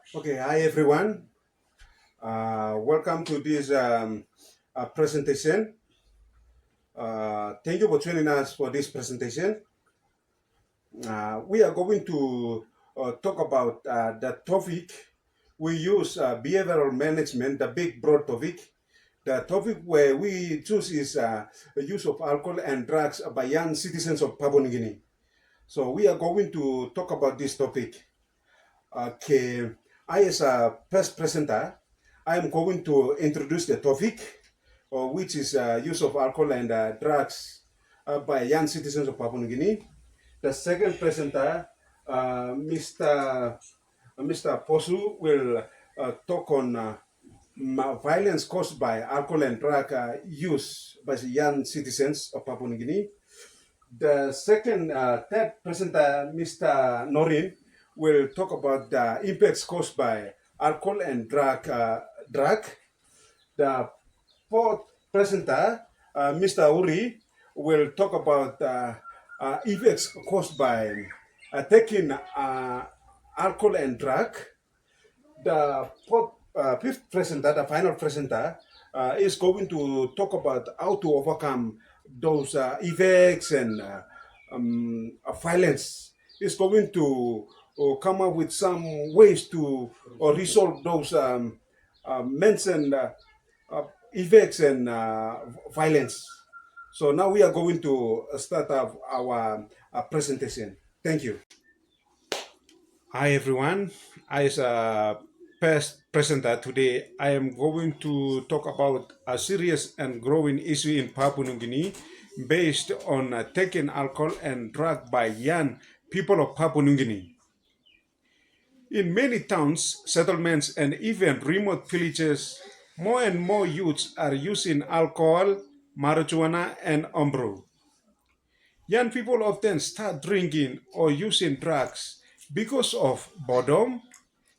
Okay, hi everyone. Welcome to this presentation. Thank you for joining us for this presentation. We are going to talk about the topic we use behavioral management, the big broad topic. The topic where we choose is the use of alcohol and drugs by young citizens of Papua New Guinea. So we are going to talk about this topic. Okay, I as a first presenter, I am going to introduce the topic, which is use of alcohol and drugs by young citizens of Papua New Guinea. The second presenter, Mr. Posu, will talk on violence caused by alcohol and drug use by the young citizens of Papua New Guinea. The third presenter, Mr. Norin, will talk about the impacts caused by alcohol and drug. The fourth presenter, Mr. Uri, will talk about effects caused by taking alcohol and drug. Fifth presenter, the final presenter, is going to talk about how to overcome those effects and violence. Is going to come up with some ways to resolve those mentioned effects and violence. So now we are going to start up our presentation. Thank you. Hi everyone. As a past presenter today, I am going to talk about a serious and growing issue in Papua New Guinea based on taking alcohol and drug by young people of Papua New Guinea. In many towns, settlements, and even remote villages, more and more youths are using alcohol, marijuana, and ombro. Young people often start drinking or using drugs because of boredom,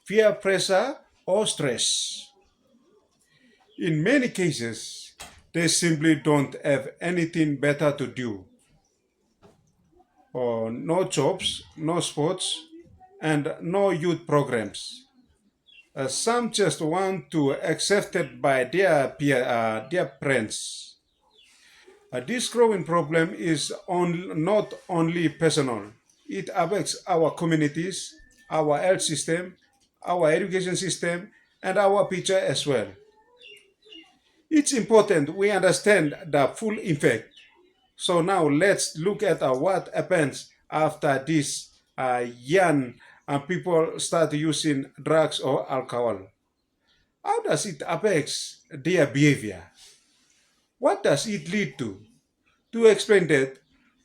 peer pressure, or stress. In many cases, they simply don't have anything better to do, or no jobs, no sports, and no youth programs. Some just want to accepted by their friends. This growing problem is not only personal; it affects our communities, our health system, our education system, and our future as well. It's important we understand the full effect. So now let's look at what happens after this young people start using drugs or alcohol. How does it affect their behavior? What does it lead to? To explain that,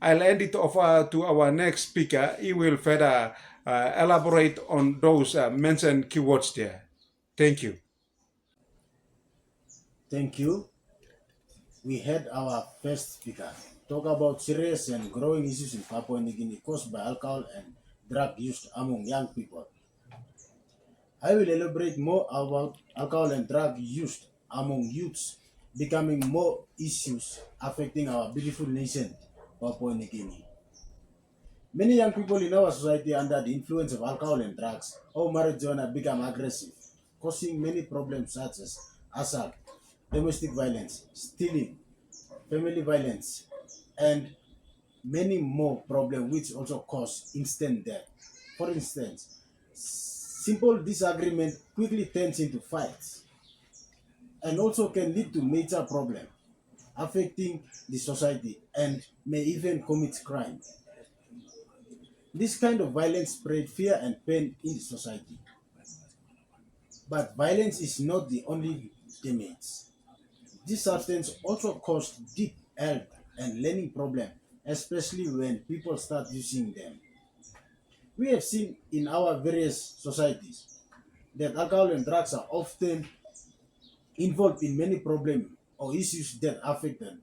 I'll hand it over to our next speaker. He will further elaborate on those mentioned keywords there. Thank you. Thank you. We had our first speaker talk about serious and growing issues in Papua New Guinea caused by alcohol and drug use among young people. I will elaborate more about alcohol and drug use among youths becoming more issues affecting our beautiful nation, Papua New Guinea. Many young people in our society under the influence of alcohol and drugs or marijuana become aggressive, causing many problems such as assault, domestic violence, stealing, family violence, and many more problems which also cause instant death. For instance, simple disagreement quickly turns into fights and also can lead to major problems affecting the society and may even commit crime. This kind of violence spread fear and pain in the society. But violence is not the only damage. This substance also causes deep health and learning problems, especially when people start using them. We have seen in our various societies that alcohol and drugs are often involved in many problems or issues that affect the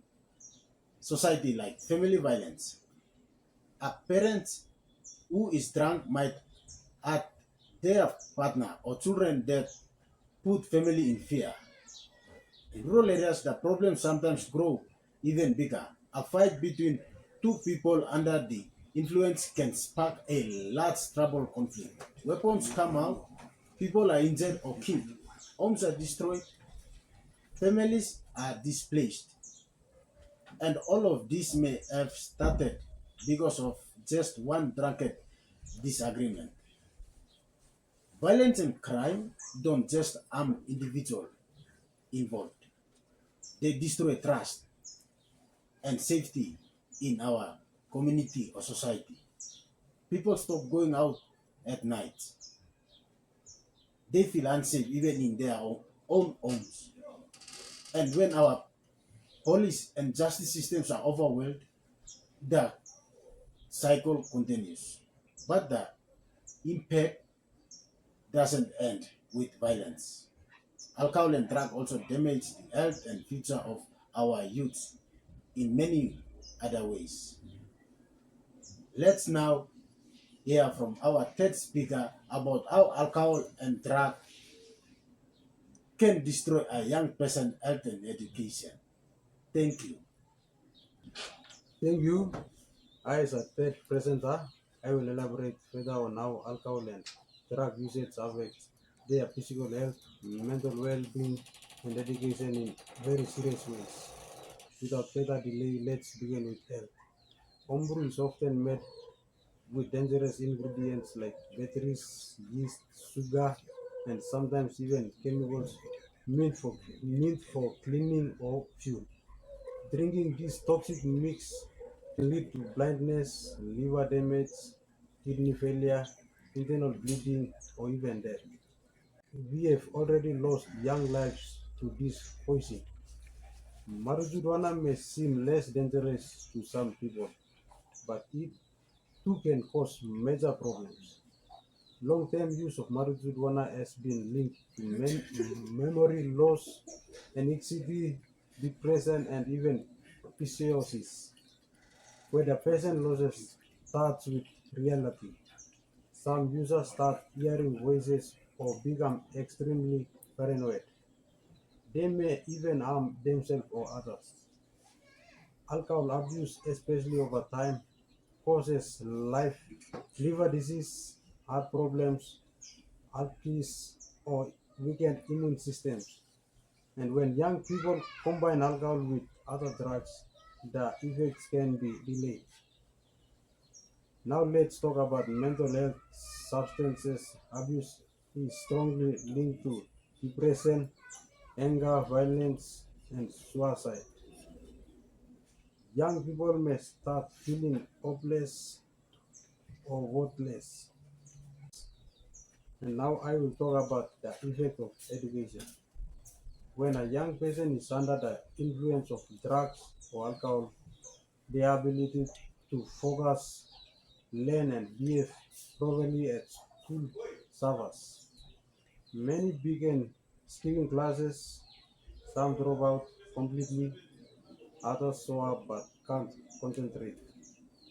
society, like family violence. A parent who is drunk might hurt their partner or children that put family in fear. In rural areas, the problems sometimes grow even bigger. A fight between two people under the influence can spark a large trouble conflict. Weapons come out, People are injured or killed. Homes are destroyed. Families are displaced. And all of this may have started because of just one drunken disagreement. Violence and crime don't just harm individuals involved, they destroy trust and safety in our community or society. People stop going out at night. They feel unsafe even in their own homes. And when our police and justice systems are overwhelmed, the cycle continues. But the impact doesn't end with violence. Alcohol and drug also damage the health and future of our youth in many other ways. Let's now hear from our third speaker about how alcohol and drug can destroy a young person's health and education. Thank you. Thank you. I, as a third presenter, I will elaborate further on how alcohol and drug usage affects their physical health, mental well-being, and education in very serious ways. Without further delay, let's begin with health. Homebrew is often made with dangerous ingredients like batteries, yeast, sugar, and sometimes even chemicals meant for cleaning or fuel. Drinking this toxic mix can lead to blindness, liver damage, kidney failure, internal bleeding, or even death. We have already lost young lives to this poison. Marijuana may seem less dangerous to some people, but it too can cause major problems. Long-term use of marijuana has been linked to memory loss, anxiety, depression, and even PCOS, where the person loses touch with reality. Some users start hearing voices or become extremely paranoid. They may even harm themselves or others. Alcohol abuse, especially over time, causes liver disease, heart problems, herpes, or weakened immune systems. And when young people combine alcohol with other drugs, the effects can be delayed. Now let's talk about mental health. Substances abuse is strongly linked to depression, anger, violence, and suicide. Young people may start feeling hopeless or worthless. And now I will talk about the effect of education. When a young person is under the influence of drugs or alcohol, their ability to focus, learn, and behave properly at school suffers. Many begin skipping classes, some drop out completely, others show up but can't concentrate,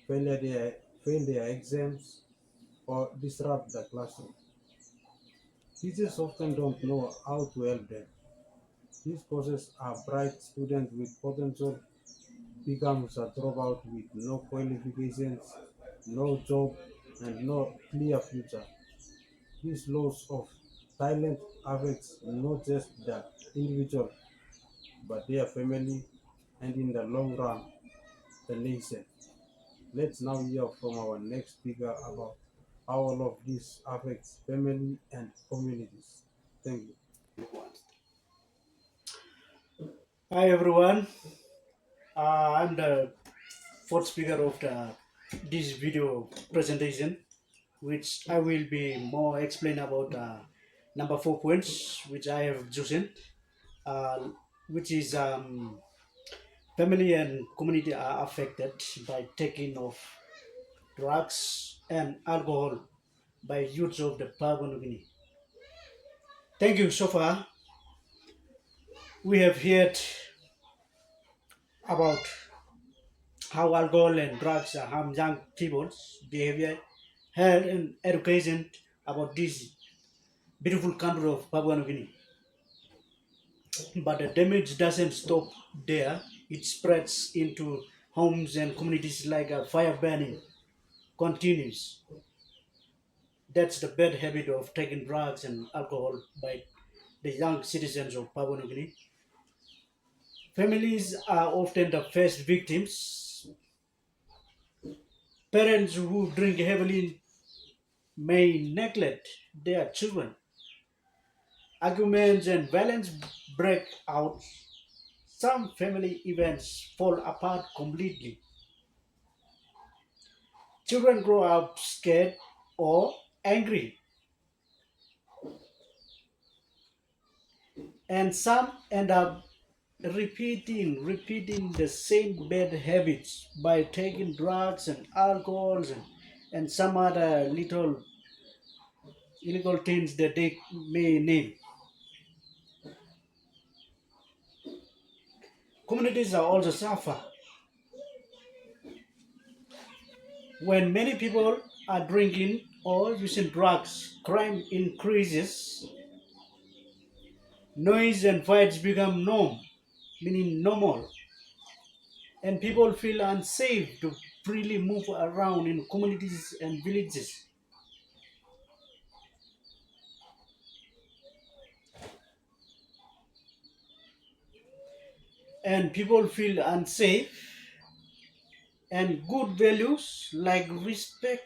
fail their exams, or disrupt the classroom. Teachers often don't know how to help them. This causes a bright student with potential becomes a dropout with no qualifications, no job, and no clear future. This loss of talent affects not just the individual but their family and in the long run the nation. Let's now hear from our next speaker about how all of this affects family and communities. Thank you. Hi everyone, I'm the fourth speaker of this video presentation, which I will be more explain about number 4 points which I have chosen, uh, which is family and community are affected by taking of drugs and alcohol by youths of the Papua New Guinea. Thank you. So far, we have heard about how alcohol and drugs harm young people's behavior, health, and education about this beautiful country of Papua New Guinea. But the damage doesn't stop there. It spreads into homes and communities like a fire burning continues. That's the bad habit of taking drugs and alcohol by the young citizens of Papua New Guinea. Families are often the first victims. Parents who drink heavily may neglect their children. Arguments and violence break out. Some family events fall apart completely. Children grow up scared or angry, and some end up repeating the same bad habits by taking drugs and alcohols and some other little illegal things that they may name. Communities are also suffer when many people are drinking or using drugs. Crime increases, noise and fights become norm, meaning normal, and people feel unsafe to freely move around in communities and villages. And people feel unsafe, and good values like respect,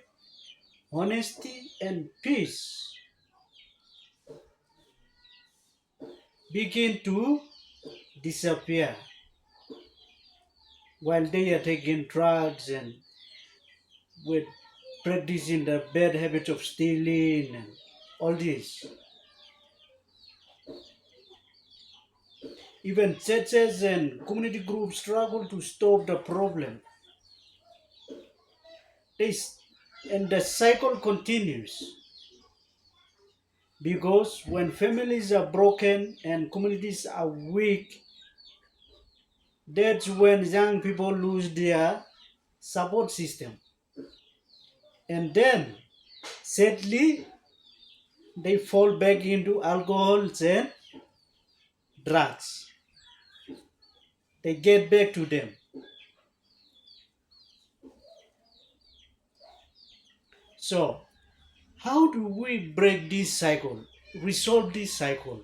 honesty, and peace begin to disappear while they are taking drugs and with practicing the bad habits of stealing and all this. Even churches and community groups struggle to stop the problem. This and the cycle continues because when families are broken and communities are weak, that's when young people lose their support system. And then, sadly, they fall back into alcohol and drugs. They get back to them. So, how do we break this cycle, resolve this cycle?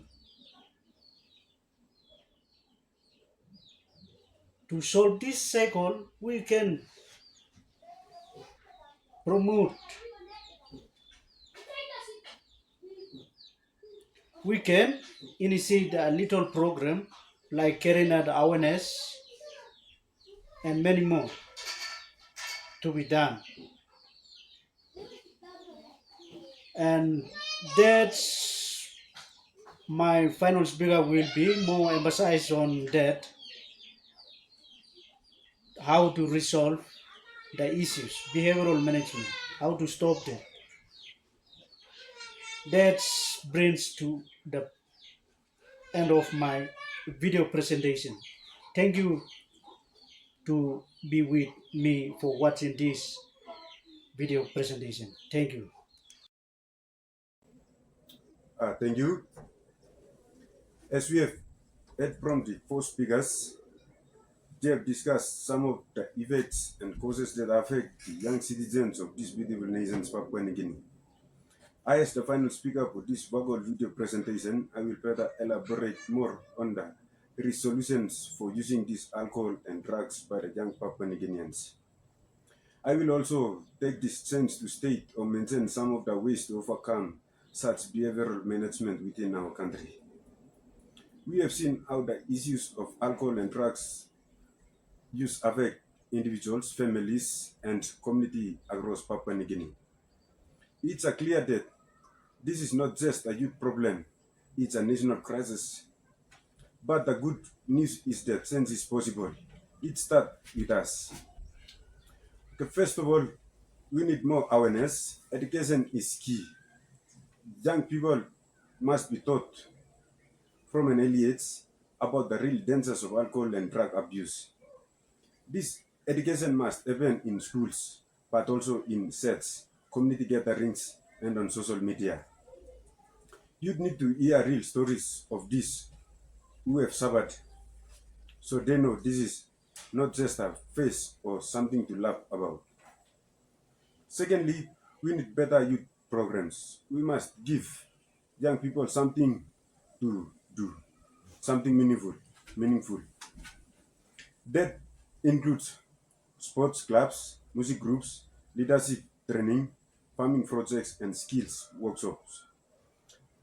To solve this cycle, promote, we can initiate a little program like carrying out awareness and many more to be done. And that's my final speaker will be more emphasized on that how to resolve the issues, behavioral management, how to stop them. That brings to the end of my video presentation. Thank you to be with me for watching this video presentation. Thank you. Thank you. As we have heard from the four speakers, they have discussed some of the effects and causes that affect the young citizens of this beautiful nation, Papua New Guinea. I, as the final speaker for this verbal video presentation, I will further elaborate more on the resolutions for using this alcohol and drugs by the young Papua New Guineans. I will also take this chance to state or mention some of the ways to overcome such behavioral management within our country. We have seen how the issues of alcohol and drugs use affect individuals, families, and community across Papua New Guinea. It's a clear that this is not just a youth problem, it's a national crisis. But the good news is that change is possible. It starts with us. Okay, first of all, we need more awareness. Education is key. Young people must be taught from an early age about the real dangers of alcohol and drug abuse. This education must happen in schools, but also in sets, community gatherings, and on social media. You'd need to hear real stories of these who have suffered so they know this is not just a phase or something to laugh about. Secondly, we need better youth programs. We must give young people something to do, something meaningful. That includes sports clubs, music groups, leadership training, farming projects, and skills workshops.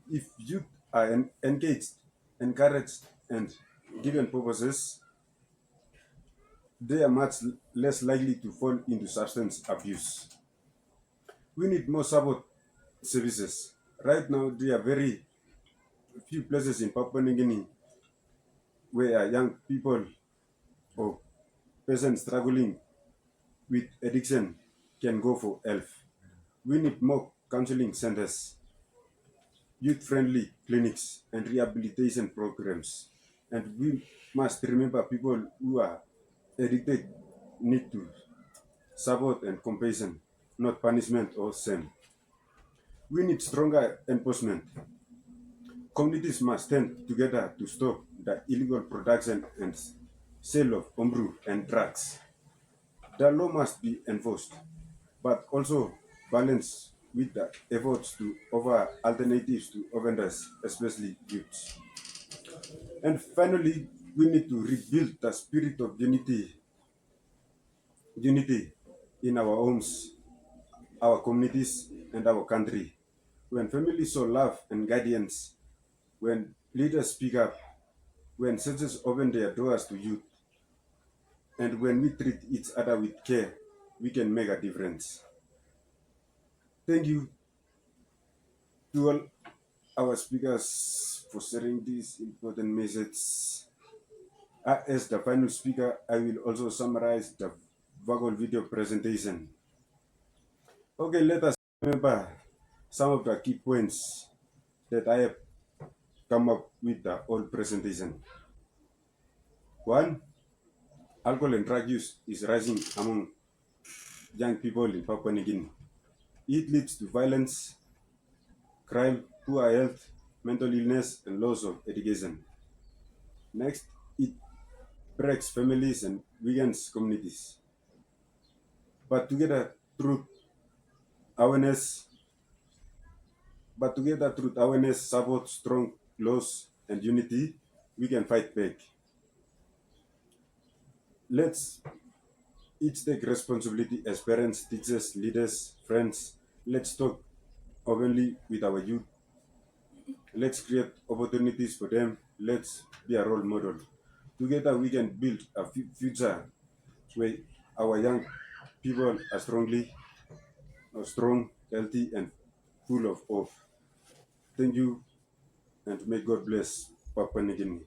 If youth are engaged, encouraged, and given purposes, they are much less likely to fall into substance abuse. We need more support services. Right now, there are very few places in Papua New Guinea where young people or persons struggling with addiction can go for help. We need more counseling centers, youth friendly clinics, and rehabilitation programs. And we must remember people who are addicted need to support and compassion, not punishment or shame. We need stronger enforcement. Communities must stand together to stop the illegal production and sale of omru and drugs. The law must be enforced, but also balanced with the efforts to offer alternatives to offenders, especially youths. And finally, we need to rebuild the spirit of unity in our homes, our communities, and our country. When families show love and guidance, when leaders speak up, when churches open their doors to youth, and when we treat each other with care, we can make a difference. Thank you to all our speakers for sharing this important message. As the final speaker, I will also summarize the Vagol video presentation. Okay, let us remember some of the key points that I have come up with the whole presentation. One, alcohol and drug use is rising among young people in Papua New Guinea. It leads to violence, crime, poor health, mental illness, and loss of education. Next, it breaks families and weakens communities. But together, through awareness, support, strong laws, and unity, we can fight back. Let's each take responsibility as parents, teachers, leaders, friends. Let's talk openly with our youth. Let's create opportunities for them. Let's be a role model. Together, we can build a future where our young people are strong, healthy, and full of hope. Thank you, and may God bless Papua New Guinea.